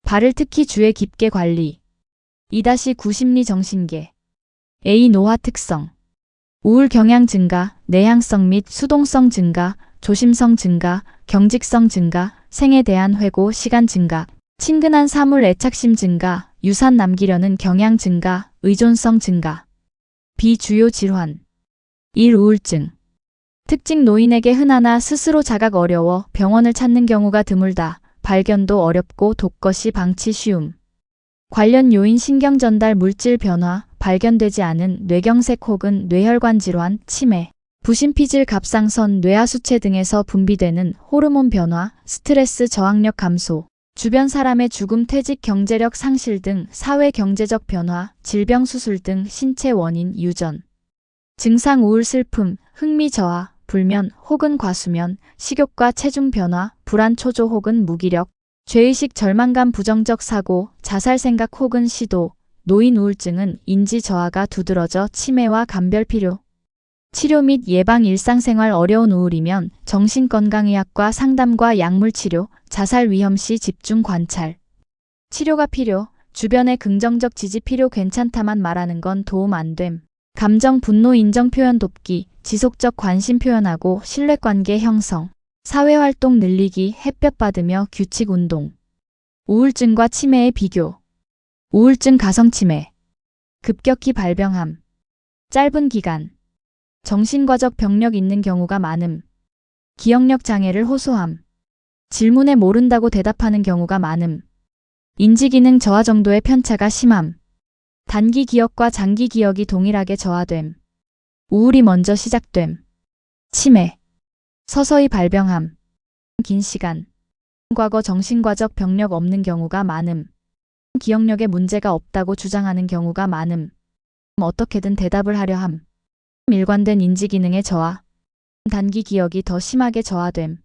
[SPEAKER 1] 발을 특히 주의 깊게 관리. 2-9 심리 정신계. A 노화 특성. 우울 경향 증가, 내향성 및 수동성 증가, 조심성 증가, 경직성 증가, 생에 대한 회고 시간 증가, 친근한 사물 애착심 증가, 유산 남기려는 경향 증가, 의존성 증가. 비주요 질환. 1. 우울증. 특징 노인에게 흔하나 스스로 자각 어려워 병원을 찾는 경우가 드물다. 발견도 어렵고 독거시 방치 쉬움. 관련 요인 신경 전달 물질 변화, 발견되지 않은 뇌경색 혹은 뇌혈관 질환, 치매, 부신피질 갑상선, 뇌하수체 등에서 분비되는 호르몬 변화, 스트레스 저항력 감소, 주변 사람의 죽음, 퇴직, 경제력 상실 등 사회 경제적 변화, 질병 수술 등 신체 원인, 유전. 증상 우울 슬픔, 흥미 저하, 불면 혹은 과수면, 식욕과 체중 변화, 불안 초조 혹은 무기력, 죄의식 절망감 부정적 사고, 자살 생각 혹은 시도, 노인 우울증은 인지 저하가 두드러져 치매와 감별 필요. 치료 및 예방 일상생활 어려운 우울이면 정신건강의학과 상담과 약물치료, 자살 위험 시 집중 관찰. 치료가 필요, 주변의 긍정적 지지 필요 괜찮다만 말하는 건 도움 안 됨. 감정 분노 인정 표현 돕기, 지속적 관심 표현하고 신뢰관계 형성. 사회활동 늘리기, 햇볕 받으며 규칙 운동. 우울증과 치매의 비교. 우울증 가성치매. 급격히 발병함. 짧은 기간. 정신과적 병력 있는 경우가 많음. 기억력 장애를 호소함. 질문에 모른다고 대답하는 경우가 많음. 인지기능 저하 정도의 편차가 심함. 단기 기억과 장기 기억이 동일하게 저하됨. 우울이 먼저 시작됨. 치매. 서서히 발병함. 긴 시간. 과거 정신과적 병력 없는 경우가 많음. 기억력에 문제가 없다고 주장하는 경우가 많음. 어떻게든 대답을 하려 함. 일관된 인지기능의 저하. 단기 기억이 더 심하게 저하됨.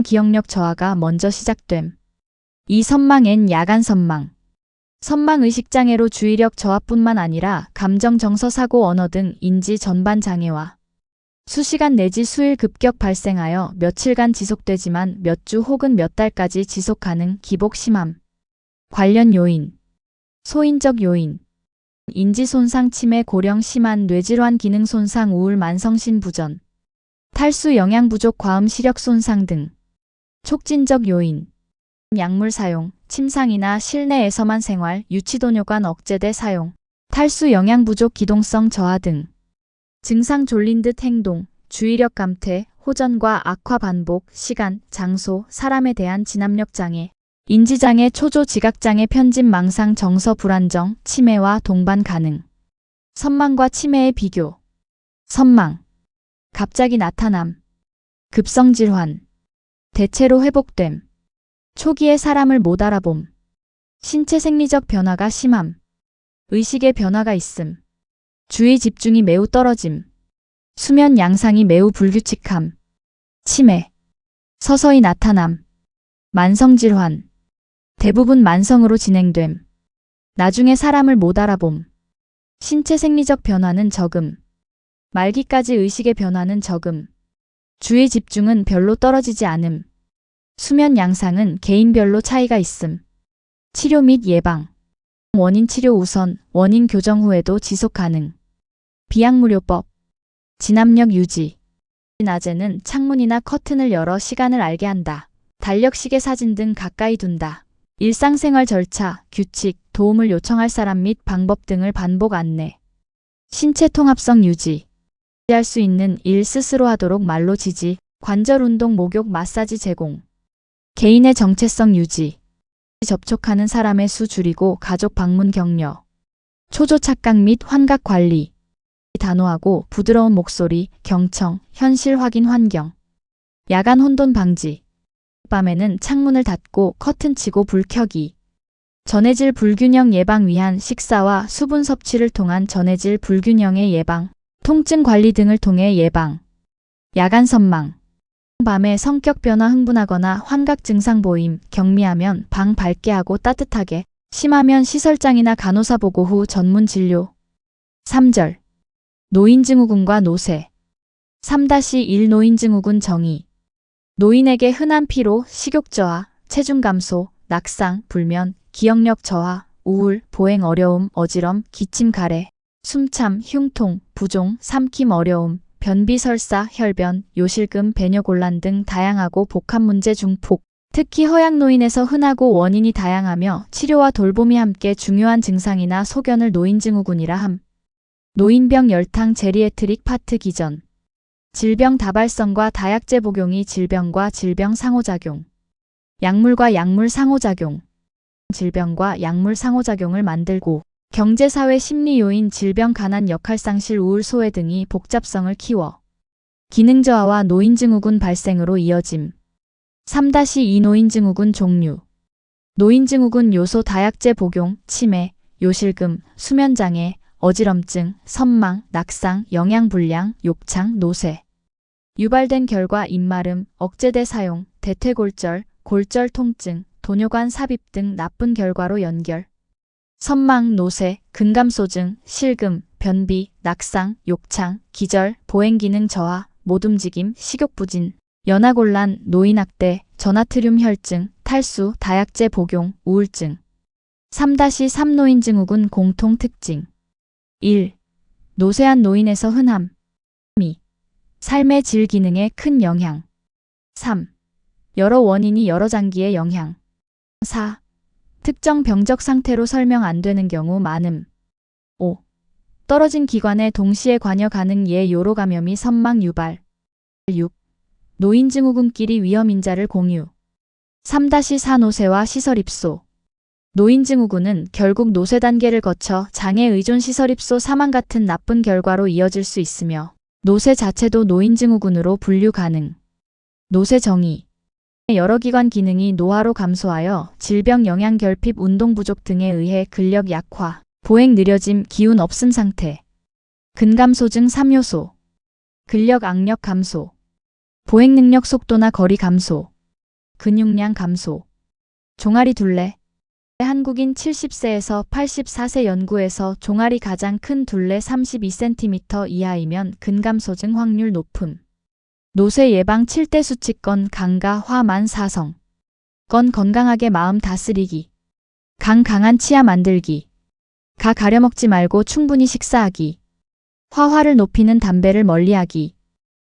[SPEAKER 1] 기억력 저하가 먼저 시작됨. 이 선망엔 야간 선망. 선망 의식장애로 주의력 저하뿐만 아니라 감정 정서 사고 언어 등 인지 전반 장애와 수시간 내지 수일 급격 발생하여 며칠간 지속되지만 몇 주 혹은 몇 달까지 지속 가능 기복 심함. 관련 요인. 소인적 요인. 인지손상 치매 고령 심한 뇌질환 기능 손상 우울 만성신 부전. 탈수 영양 부족 과음 시력 손상 등. 촉진적 요인. 약물 사용, 침상이나 실내에서만 생활, 유치도뇨관 억제대 사용, 탈수 영양 부족 기동성 저하 등. 증상 졸린 듯 행동, 주의력 감퇴, 호전과 악화 반복, 시간, 장소, 사람에 대한 진압력 장애, 인지장애, 초조 지각장애, 편집 망상, 정서 불안정, 치매와 동반 가능. 선망과 치매의 비교. 선망. 갑자기 나타남. 급성질환. 대체로 회복됨. 초기에 사람을 못 알아봄. 신체 생리적 변화가 심함. 의식의 변화가 있음. 주의 집중이 매우 떨어짐. 수면 양상이 매우 불규칙함. 치매. 서서히 나타남. 만성질환. 대부분 만성으로 진행됨. 나중에 사람을 못 알아봄. 신체 생리적 변화는 적음. 말기까지 의식의 변화는 적음. 주의 집중은 별로 떨어지지 않음. 수면 양상은 개인별로 차이가 있음. 치료 및 예방. 원인 치료 우선, 원인 교정 후에도 지속 가능. 비약무료법. 진압력 유지. 낮에는 창문이나 커튼을 열어 시간을 알게 한다. 달력시계 사진 등 가까이 둔다. 일상생활 절차, 규칙, 도움을 요청할 사람 및 방법 등을 반복 안내. 신체 통합성 유지. 할 수 있는 일 스스로 하도록 말로 지지, 관절 운동, 목욕, 마사지 제공. 개인의 정체성 유지. 접촉하는 사람의 수 줄이고 가족 방문 격려. 초조 착각 및 환각 관리. 단호하고 부드러운 목소리, 경청, 현실 확인 환경. 야간 혼돈 방지. 밤에는 창문을 닫고 커튼 치고 불 켜기. 전해질 불균형 예방 위한 식사와 수분 섭취를 통한 전해질 불균형의 예방, 통증 관리 등을 통해 예방. 야간 선망. 밤에 성격 변화 흥분하거나 환각 증상 보임, 경미하면 방 밝게 하고 따뜻하게, 심하면 시설장이나 간호사 보고 후 전문 진료. 3절. 노인증후군과 노쇠. 3-1 노인증후군 정의. 노인에게 흔한 피로, 식욕 저하, 체중 감소, 낙상, 불면, 기억력 저하, 우울, 보행 어려움, 어지럼, 기침 가래, 숨참, 흉통, 부종, 삼킴 어려움, 변비 설사, 혈변, 요실금, 배뇨곤란 등 다양하고 복합 문제 중폭. 특히 허약 노인에서 흔하고 원인이 다양하며 치료와 돌봄이 함께 중요한 증상이나 소견을 노인증후군이라 함. 노인병 열탕 제리애트릭 파트 기전. 질병 다발성과 다약제 복용이 질병과 질병 상호작용. 약물과 약물 상호작용. 질병과 약물 상호작용을 만들고 경제사회 심리 요인 질병 가난 역할상실 우울 소외 등이 복잡성을 키워 기능 저하와 노인증후군 발생으로 이어짐. 3-2 노인증후군 종류. 노인증후군 요소 다약제 복용, 치매, 요실금, 수면장애, 어지럼증, 선망, 낙상, 영양불량, 욕창, 노쇠. 유발된 결과 입마름, 억제대 사용, 대퇴골절, 골절 통증, 도뇨관 삽입 등 나쁜 결과로 연결. 선망, 노쇠, 근감소증, 실금, 변비, 낙상, 욕창, 기절, 보행기능 저하, 못움직임, 식욕부진, 연하곤란, 노인학대, 전하트륨 혈증, 탈수, 다약제 복용, 우울증. 3-3 노인증후군 공통특징. 1. 노쇠한 노인에서 흔함. 2. 삶의 질 기능에 큰 영향. 3. 여러 원인이 여러 장기에 영향. 4. 특정 병적 상태로 설명 안 되는 경우 많음. 5. 떨어진 기관에 동시에 관여 가능 예 요로 감염이 선망 유발. 6. 노인증후군끼리 위험인자를 공유. 3-4 노쇠와 시설 입소. 노인증후군은 결국 노쇠 단계를 거쳐 장애 의존 시설 입소 사망 같은 나쁜 결과로 이어질 수 있으며 노쇠 자체도 노인증후군으로 분류 가능. 노쇠 정의. 여러 기관 기능이 노화로 감소하여 질병 영양 결핍 운동 부족 등에 의해 근력 약화, 보행 느려짐, 기운 없음 상태. 근감소증 3요소. 근력 악력 감소. 보행 능력 속도나 거리 감소. 근육량 감소. 종아리 둘레. 한국인 70세에서 84세 연구에서 종아리 가장 큰 둘레 32cm 이하이면 근감소증 확률 높음. 노쇠 예방 7대 수칙권 강가 화만 사성. 건 건강하게 마음 다스리기. 강 강한 치아 만들기. 가 가려먹지 말고 충분히 식사하기. 화를 높이는 담배를 멀리하기.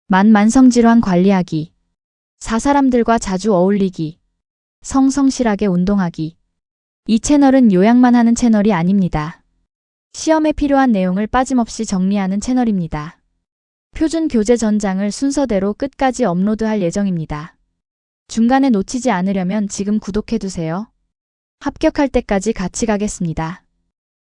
[SPEAKER 1] 만성질환 관리하기. 사람들과 자주 어울리기. 성실하게 운동하기. 이 채널은 요약만 하는 채널이 아닙니다. 시험에 필요한 내용을 빠짐없이 정리하는 채널입니다. 표준 교재 전장을 순서대로 끝까지 업로드할 예정입니다. 중간에 놓치지 않으려면 지금 구독해두세요. 합격할 때까지 같이 가겠습니다.